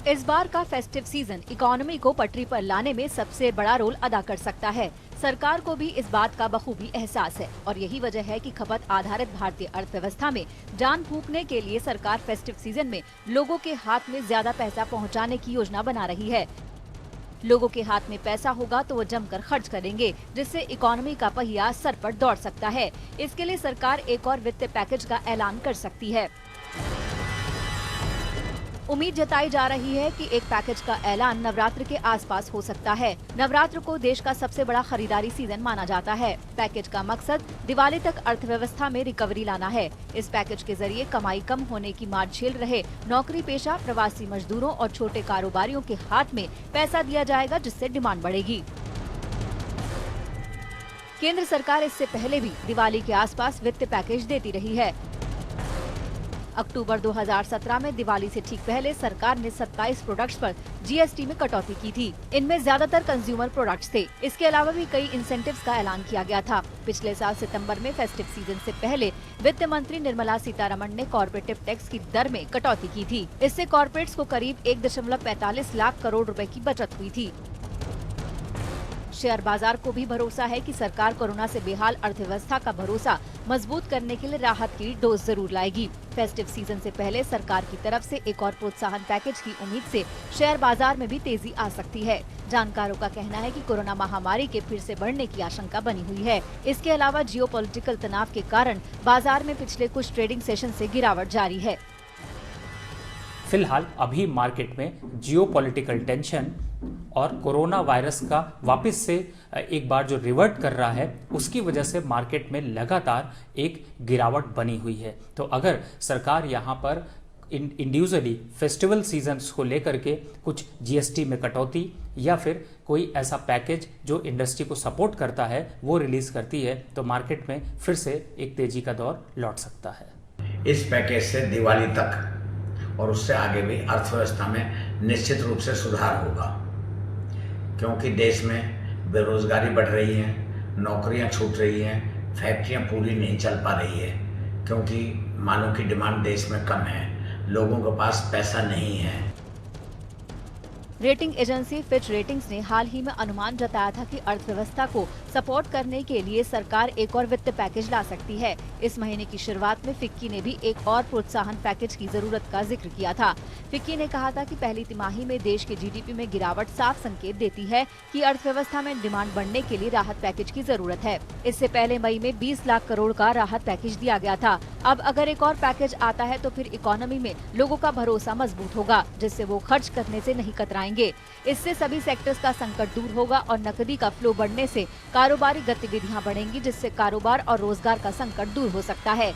इस बार का festive season economy को पटरी पर लाने में सबसे बड़ा रोल अदा कर सकता है। सरकार को भी इस बात का बखूबी एहसास है और यही वजह है कि खपत आधारित भारतीय अर्थव्यवस्था में जान फूंकने के लिए सरकार फेस्टिव सीजन में लोगों के हाथ में ज्यादा पैसा पहुंचाने की योजना बना रही है। लोगों के हाथ में पैसा होगा तो वो जमकर खर्च करेंगे, जिससे इकोनॉमी का पहिया सर पर दौड़ सकता है। इसके लिए सरकार एक और वित्तीय पैकेज का ऐलान कर सकती है। उम्मीद जताई जा रही है कि एक पैकेज का ऐलान नवरात्र के आसपास हो सकता है। नवरात्र को देश का सबसे बड़ा खरीदारी सीजन माना जाता है। पैकेज का मकसद दिवाली तक अर्थव्यवस्था में रिकवरी लाना है। इस पैकेज के जरिए कमाई कम होने की मार झेल रहे नौकरी पेशा, प्रवासी मजदूरों और छोटे कारोबारियों के हाथ में पैसा दिया जाएगा, जिससे डिमांड बढ़ेगी। केंद्र सरकार इससे पहले भी दिवाली के आसपास वित्तीय पैकेज देती रही है। अक्टूबर 2017 में दिवाली से ठीक पहले सरकार ने 27 प्रोडक्ट्स पर जीएसटी में कटौती की थी। इनमें ज्यादातर कंज्यूमर प्रोडक्ट्स थे। इसके अलावा भी कई इंसेंटिव्स का ऐलान किया गया था। पिछले साल सितंबर में फेस्टिव सीजन से पहले वित्त मंत्री निर्मला सीतारमण ने कॉर्पोरेटिव टैक्स की दर में कटौती की थी। इससे कॉर्पोरेट्स को करीब 1.45 लाख करोड़ रुपए की बचत हुई थी। शेयर बाजार को भी भरोसा है कि सरकार कोरोना से बेहाल अर्थव्यवस्था का भरोसा मजबूत करने के लिए राहत की डोज जरूर लाएगी। फेस्टिव सीजन से पहले सरकार की तरफ से एक और प्रोत्साहन पैकेज की उम्मीद से शेयर बाजार में भी तेजी आ सकती है। जानकारों का कहना है कि कोरोना महामारी के फिर से बढ़ने की आशंका बनी हुई है। इसके अलावा जियोपॉलिटिकल तनाव के कारण बाजार में पिछले कुछ ट्रेडिंग सेशन से गिरावट जारी है। फिलहाल अभी मार्केट में जियोपॉलिटिकल टेंशन और कोरोना वायरस का वापस से एक बार जो रिवर्ट कर रहा है, उसकी वजह से मार्केट में लगातार एक गिरावट बनी हुई है। तो अगर सरकार यहाँ पर इंडिविजुअली फेस्टिवल सीजन्स को लेकर के कुछ जीएसटी में कटौती या फिर कोई ऐसा पैकेज जो इंडस्ट्री को सपोर्ट करता है वो रिलीज करती है, तो मार्केट में फिर से एक तेजी का दौर लौट सकता है। इस पैकेज से दिवाली तक और उससे आगे भी अर्थव्यवस्था में निश्चित रूप से सुधार होगा, क्योंकि देश में बेरोजगारी बढ़ रही है, नौकरियां छूट रही हैं, फैक्ट्रियां पूरी नहीं चल पा रही है, क्योंकि मालों की डिमांड देश में कम है, लोगों के पास पैसा नहीं है। रेटिंग एजेंसी फिच रेटिंग्स ने हाल ही में अनुमान जताया था कि अर्थव्यवस्था को सपोर्ट करने के लिए सरकार एक और वित्त पैकेज ला सकती है। इस महीने की शुरुआत में फिक्की ने भी एक और प्रोत्साहन पैकेज की जरूरत का जिक्र किया था। फिक्की ने कहा था कि पहली तिमाही में देश के जीडीपी में गिरावट साफ संकेत देती है कि अर्थव्यवस्था में डिमांड बढ़ने के लिए राहत पैकेज की जरूरत है। इससे पहले मई में 20 लाख करोड़ का राहत पैकेज दिया गया था। अब अगर एक और पैकेज आता है तो फिर इकोनॉमी में लोगों का भरोसा मजबूत होगा, जिससे वो खर्च करने से नहीं कतराएंगे। इससे सभी सेक्टर्स का संकट दूर होगा और नकदी का फ्लो बढ़ने से कारोबारी गतिविधियां बढ़ेंगी, जिससे कारोबार और रोजगार का संकट दूर हो सकता है।